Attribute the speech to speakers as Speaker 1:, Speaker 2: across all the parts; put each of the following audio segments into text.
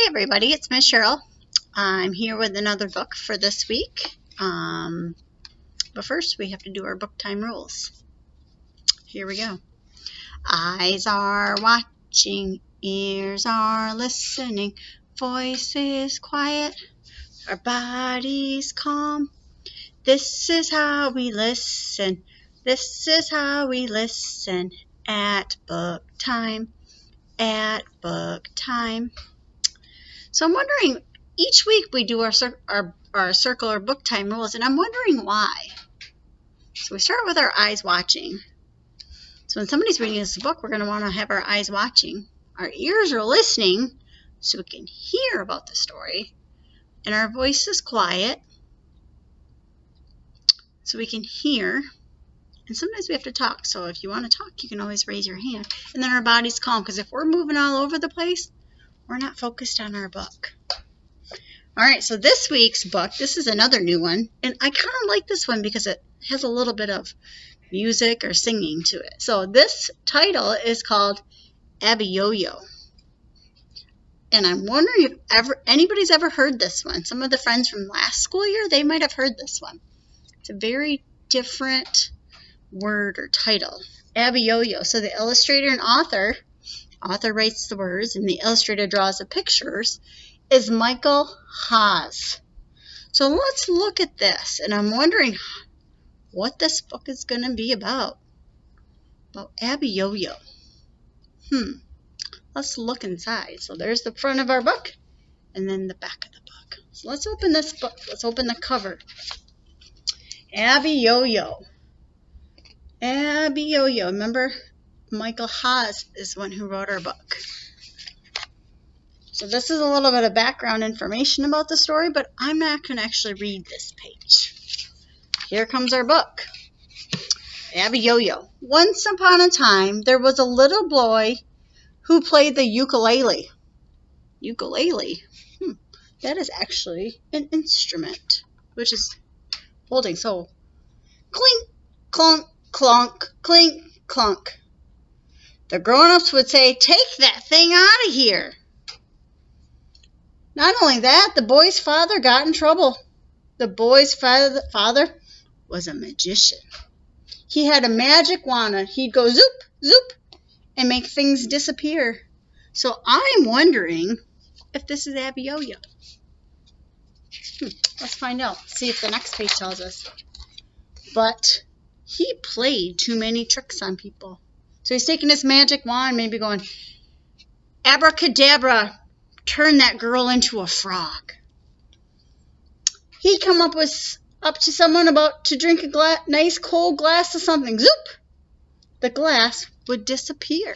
Speaker 1: everybody, it's Miss Cheryl. I'm here with another book for this week. But first we have to do our book time rules. Here we go. Eyes are watching, ears are listening, voices quiet, our bodies calm. This is how we listen. This is how we listen at book time. At book time. So I'm wondering, each week we do our circle or book time rules, and I'm wondering why. So we start with our eyes watching. So when somebody's reading this book, we're going to want to have our eyes watching. Our ears are listening so we can hear about the story. And our voice is quiet so we can hear. And sometimes we have to talk. So if you want to talk, you can always raise your hand. And then our body's calm, because if we're moving all over the place, we're not focused on our book. All right, so this week's book, this is another new one. And I kind of like this one because it has a little bit of music or singing to it. So this title is called Abiyoyo. And I'm wondering if anybody's ever heard this one. Some of the friends from last school year, they might have heard this one. It's a very different word or title. Abiyoyo. So the illustrator and author writes the words and the illustrator draws the pictures, is Michael Haas. So let's look at this, and I'm wondering what this book is going to be about. About Abiyoyo. Let's look inside. So there's the front of our book, and then the back of the book. So let's open this book. Let's open the cover. Abiyoyo. Abiyoyo. Remember, Michael Haas is the one who wrote our book. So this is a little bit of background information about the story, but I'm not going to actually read this page. Here comes our book. Abiyoyo. Once upon a time, there was a little boy who played the ukulele. Ukulele? That is actually an instrument, which is holding. So, clink, clunk, clunk, clink, clunk. The grown-ups would say, "Take that thing out of here." Not only that, the boy's father got in trouble. The boy's father was a magician. He had a magic wand, and he'd go zoop, zoop, and make things disappear. So I'm wondering if this is Abiyoyo. Let's find out. See if the next page tells us. But he played too many tricks on people. So he's taking his magic wand, maybe going, "Abracadabra, turn that girl into a frog." He'd come up to someone about to drink a nice cold glass of something. Zoop! The glass would disappear.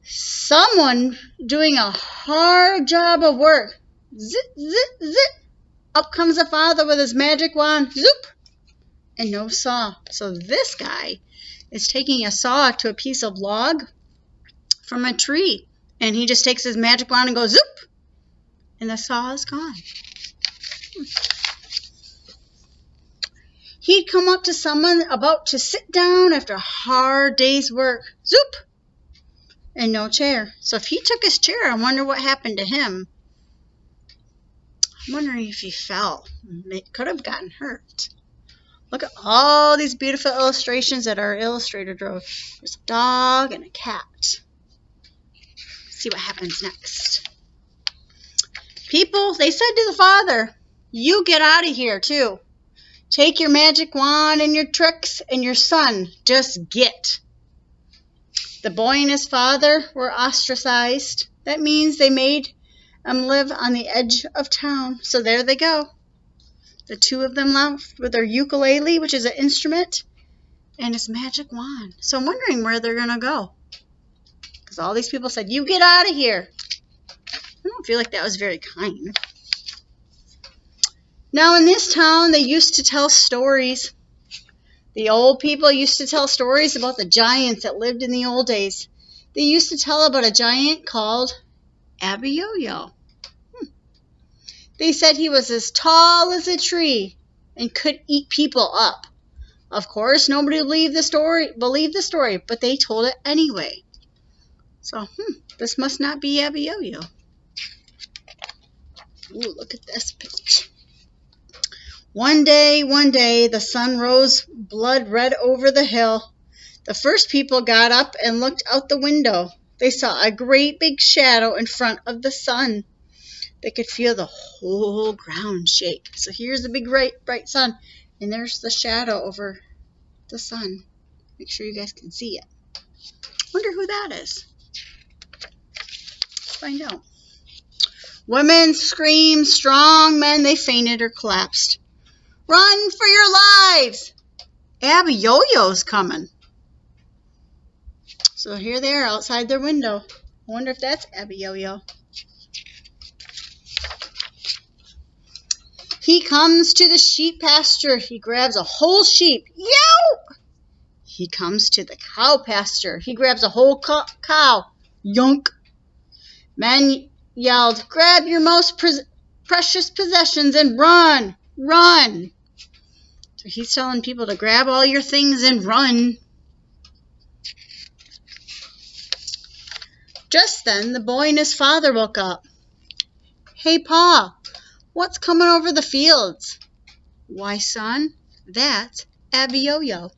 Speaker 1: Someone doing a hard job of work. Zip, zip, zip. Up comes the father with his magic wand. Zoop! And no saw. So this guy is taking a saw to a piece of log from a tree. And he just takes his magic wand and goes zoop! And the saw is gone. He'd come up to someone about to sit down after a hard day's work. Zoop! And no chair. So if he took his chair, I wonder what happened to him. I'm wondering if he fell. It could have gotten hurt. Look at all these beautiful illustrations that our illustrator drew. There's a dog and a cat. Let's see what happens next. People, they said to the father, "You get out of here too. Take your magic wand and your tricks, and your son just get." The boy and his father were ostracized. That means they made them live on the edge of town. So there they go. The two of them left with their ukulele, which is an instrument, and his magic wand. So I'm wondering where they're going to go. Because all these people said, "You get out of here." I don't feel like that was very kind. Now in this town, they used to tell stories. The old people used to tell stories about the giants that lived in the old days. They used to tell about a giant called Abiyoyo. They said he was as tall as a tree and could eat people up. Of course, nobody believed the story, but they told it anyway. So, this must not be Abiyoyo. Ooh, look at this picture. One day, the sun rose blood red over the hill. The first people got up and looked out the window. They saw a great big shadow in front of the sun. They could feel the whole ground shake. So here's the big bright sun, and there's the shadow over the sun. Make sure you guys can see it. Wonder who that is. Let's find out. Women screamed, strong men, they fainted or collapsed. Run for your lives! Abiyoyo's coming. So here they are outside their window. I wonder if that's Abiyoyo. He comes to the sheep pasture. He grabs a whole sheep. Yow! He comes to the cow pasture. He grabs a whole cow. Yunk! Men yelled, grab your most precious possessions and run! Run! So he's telling people to grab all your things and run. Just then, the boy and his father woke up. Hey, Pa, what's coming over the fields? Why, son, that's Abiyoyo.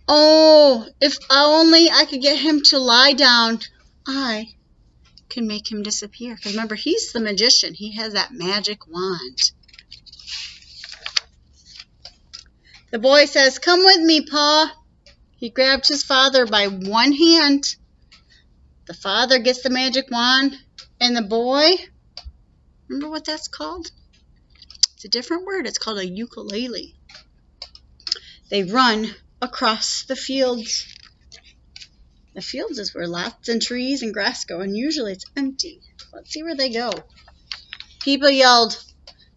Speaker 1: Oh, if only I could get him to lie down, I can make him disappear. Because remember, he's the magician. He has that magic wand. The boy says, come with me, Pa. He grabbed his father by one hand. The father gets the magic wand, and the boy, remember what that's called? It's a different word. It's called a ukulele. They run across the fields. The fields is where lots of trees and grass go, and usually it's empty. Let's see where they go. People yelled,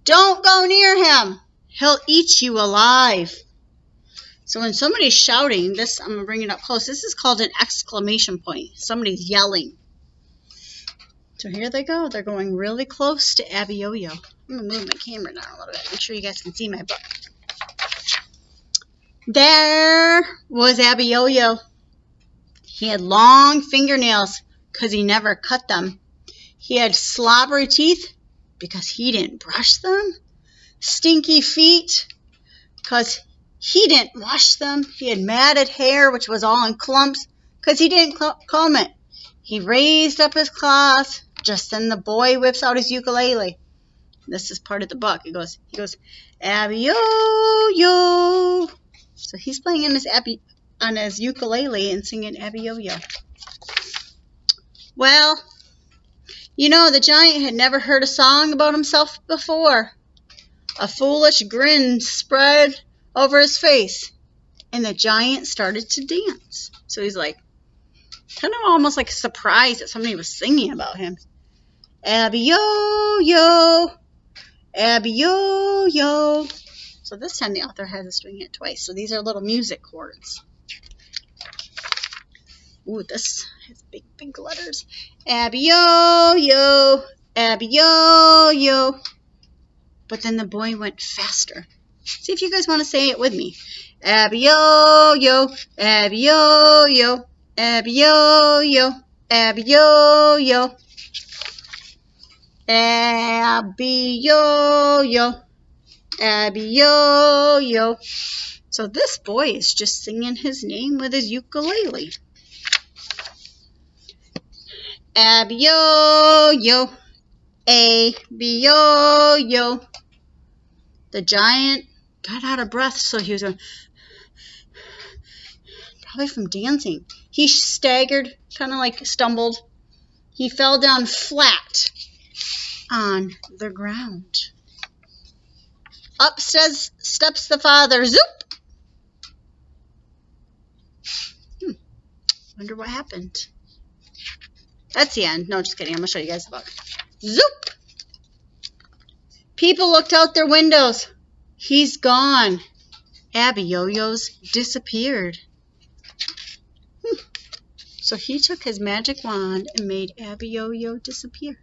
Speaker 1: don't go near him. He'll eat you alive. So when somebody's shouting, this, I'm going to bring it up close. This is called an exclamation point. Somebody's yelling. So here they go. They're going really close to Abiyoyo. I'm going to move my camera down a little bit. Make sure you guys can see my book. There was Abiyoyo. He had long fingernails because he never cut them. He had slobbery teeth because he didn't brush them. Stinky feet because he didn't wash them. He had matted hair, which was all in clumps, because he didn't comb it. He raised up his claws. Just then the boy whips out his ukulele. This is part of the book. He goes, Abiyoyo. So he's playing on his ukulele and singing Abiyoyo. Well, you know, the giant had never heard a song about himself before. A foolish grin spread over his face, and the giant started to dance. So he's like, kind of almost like surprised that somebody was singing about him. Abiyoyo, Abiyoyo. So this time the author has us doing it twice. So these are little music chords. Ooh, this has big, big letters. Abiyoyo, Abiyoyo. But then the boy went faster. See if you guys want to say it with me. Abiyoyo, Abiyoyo, Abiyoyo, Abiyoyo, Abiyoyo, Abiyoyo. So this boy is just singing his name with his ukulele. Abiyoyo, Abiyoyo. The giant got out of breath, so he was going, probably from dancing. He staggered, kind of like stumbled. He fell down flat on the ground. Up steps the father. Zoop! Wonder what happened. That's the end. No, just kidding. I'm going to show you guys the book. Zoop! People looked out their windows. He's gone. Abiyoyo's disappeared. So he took his magic wand and made Abiyoyo disappear.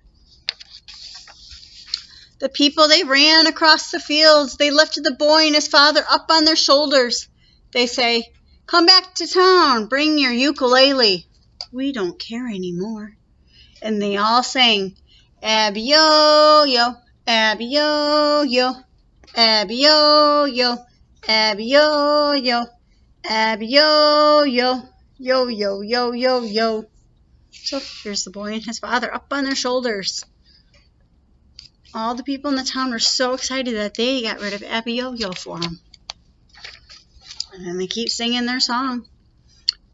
Speaker 1: The people, they ran across the fields. They lifted the boy and his father up on their shoulders. They say, come back to town. Bring your ukulele. We don't care anymore. And they all sang, Abiyoyo, Abiyoyo, Abiyoyo, Abiyoyo, Abiyoyo, yo, yo, yo, yo, yo. So here's the boy and his father up on their shoulders. All the people in the town were so excited that they got rid of Abiyoyo for him. And then they keep singing their song.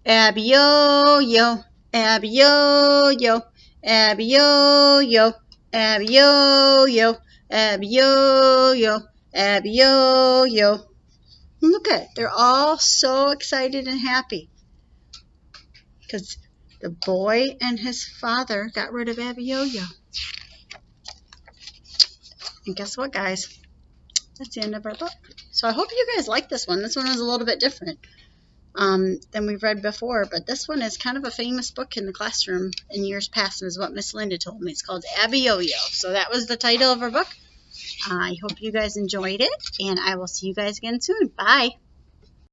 Speaker 1: Abiyoyo, Abiyoyo, Abiyoyo, Abiyoyo, Abiyoyo, Abiyoyo. Look at it. They're all so excited and happy because the boy and his father got rid of Abiyoyo. And guess what, guys? That's the end of our book. So I hope you guys like this one. This one is a little bit different than we've read before, but this one is kind of a famous book in the classroom in years past, and is what Miss Linda told me. It's called Abiyoyo. So that was the title of our book. I hope you guys enjoyed it, and I will see you guys again soon. Bye.